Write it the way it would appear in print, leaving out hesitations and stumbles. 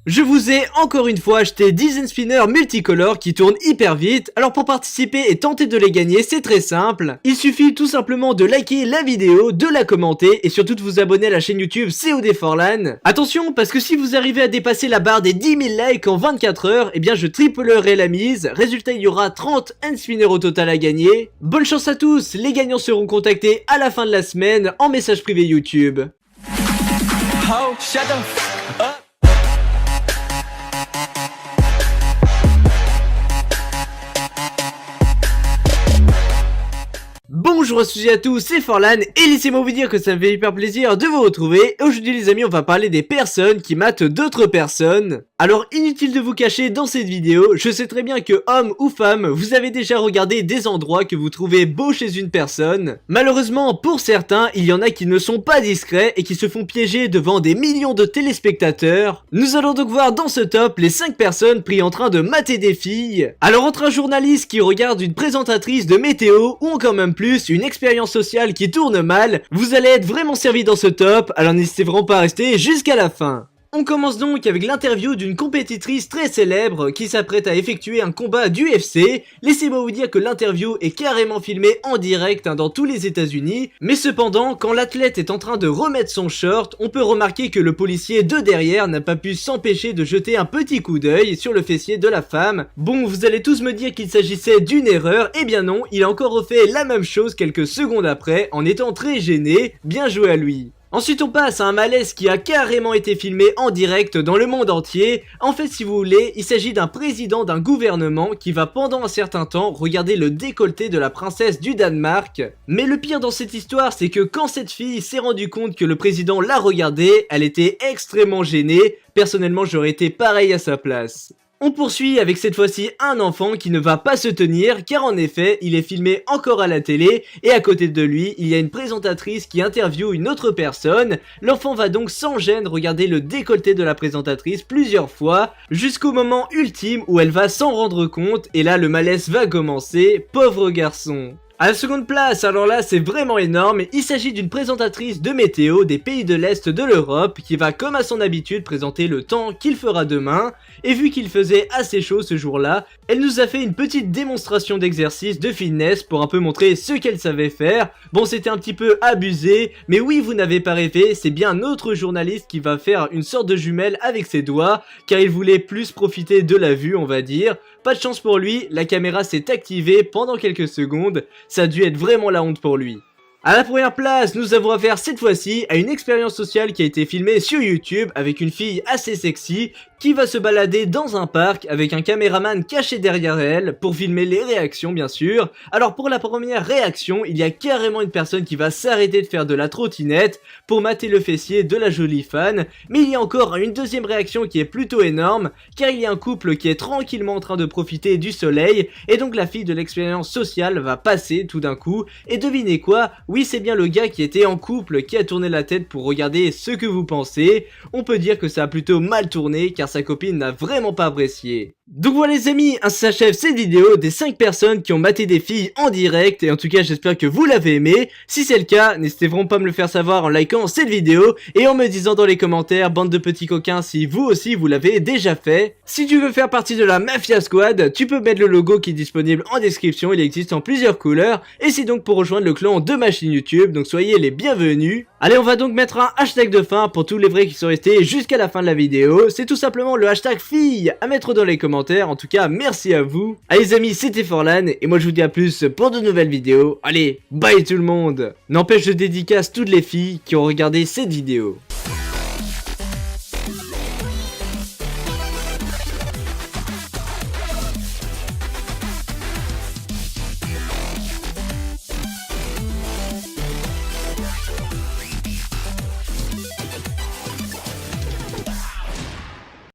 Je vous ai encore une fois acheté 10 spinners multicolores qui tournent hyper vite. Alors pour participer et tenter de les gagner, c'est très simple. Il suffit tout simplement de liker la vidéo, de la commenter et surtout de vous abonner à la chaîne YouTube COD For LAN. Attention, parce que si vous arrivez à dépasser la barre des 10 000 likes en 24 heures, eh bien je triplerai la mise. Résultat, il y aura 30 spinners au total à gagner. Bonne chance à tous, les gagnants seront contactés à la fin de la semaine en message privé YouTube. Oh, shut the f up. Bonjour à tous et à tous, c'est For LAN et laissez-moi vous dire que ça me fait hyper plaisir de vous retrouver. Et aujourd'hui les amis, on va parler des personnes qui matent d'autres personnes. Alors inutile de vous cacher dans cette vidéo, je sais très bien que homme ou femme, vous avez déjà regardé des endroits que vous trouvez beaux chez une personne. Malheureusement pour certains, il y en a qui ne sont pas discrets et qui se font piéger devant des millions de téléspectateurs. Nous allons donc voir dans ce top les 5 personnes pris en train de mater des filles. Alors entre un journaliste qui regarde une présentatrice de météo ou encore même plus une expérience sociale qui tourne mal, vous allez être vraiment servi dans ce top, alors n'hésitez vraiment pas à rester jusqu'à la fin. On commence donc avec l'interview d'une compétitrice très célèbre qui s'apprête à effectuer un combat d'UFC. Laissez-moi vous dire que l'interview est carrément filmée en direct dans tous les États-Unis. Mais cependant, quand l'athlète est en train de remettre son short, on peut remarquer que le policier de derrière n'a pas pu s'empêcher de jeter un petit coup d'œil sur le fessier de la femme. Bon, vous allez tous me dire qu'il s'agissait d'une erreur. Eh bien non, il a encore refait la même chose quelques secondes après en étant très gêné. Bien joué à lui. Ensuite on passe à un malaise qui a carrément été filmé en direct dans le monde entier. En fait si vous voulez, il s'agit d'un président d'un gouvernement qui va pendant un certain temps regarder le décolleté de la princesse du Danemark. Mais le pire dans cette histoire c'est que quand cette fille s'est rendue compte que le président l'a regardé, elle était extrêmement gênée. Personnellement j'aurais été pareil à sa place. On poursuit avec cette fois-ci un enfant qui ne va pas se tenir car en effet il est filmé encore à la télé et à côté de lui il y a une présentatrice qui interviewe une autre personne. L'enfant va donc sans gêne regarder le décolleté de la présentatrice plusieurs fois jusqu'au moment ultime où elle va s'en rendre compte et là le malaise va commencer, pauvre garçon. À la seconde place, alors là c'est vraiment énorme, il s'agit d'une présentatrice de météo des pays de l'Est de l'Europe qui va comme à son habitude présenter le temps qu'il fera demain, et vu qu'il faisait assez chaud ce jour-là, elle nous a fait une petite démonstration d'exercice de fitness pour un peu montrer ce qu'elle savait faire. Bon c'était un petit peu abusé, mais oui vous n'avez pas rêvé, c'est bien notre journaliste qui va faire une sorte de jumelle avec ses doigts, car il voulait plus profiter de la vue on va dire. Pas de chance pour lui, la caméra s'est activée pendant quelques secondes, ça a dû être vraiment la honte pour lui. À la première place, nous avons affaire cette fois-ci à une expérience sociale qui a été filmée sur YouTube avec une fille assez sexy qui va se balader dans un parc avec un caméraman caché derrière elle pour filmer les réactions bien sûr. Alors pour la première réaction, il y a carrément une personne qui va s'arrêter de faire de la trottinette pour mater le fessier de la jolie fan. Mais il y a encore une deuxième réaction qui est plutôt énorme car il y a un couple qui est tranquillement en train de profiter du soleil et donc la fille de l'expérience sociale va passer tout d'un coup et devinez quoi? Oui c'est bien le gars qui était en couple qui a tourné la tête pour regarder ce que vous pensez. On peut dire que ça a plutôt mal tourné car sa copine n'a vraiment pas apprécié. Donc voilà les amis, ainsi s'achève cette vidéo des 5 personnes qui ont maté des filles en direct et en tout cas j'espère que vous l'avez aimé. Si c'est le cas, n'hésitez vraiment pas à me le faire savoir en likant cette vidéo et en me disant dans les commentaires, bande de petits coquins, si vous aussi vous l'avez déjà fait. Si tu veux faire partie de la Mafia Squad, tu peux mettre le logo qui est disponible en description, il existe en plusieurs couleurs et c'est donc pour rejoindre le clan de ma chaîne YouTube, donc soyez les bienvenus. Allez on va donc mettre un hashtag de fin pour tous les vrais qui sont restés jusqu'à la fin de la vidéo, c'est tout simplement le hashtag fille à mettre dans les commentaires. En tout cas merci à vous. Allez les amis, c'était For LAN et moi je vous dis à plus pour de nouvelles vidéos. Allez, bye tout le monde. N'empêche je dédicace toutes les filles qui ont regardé cette vidéo.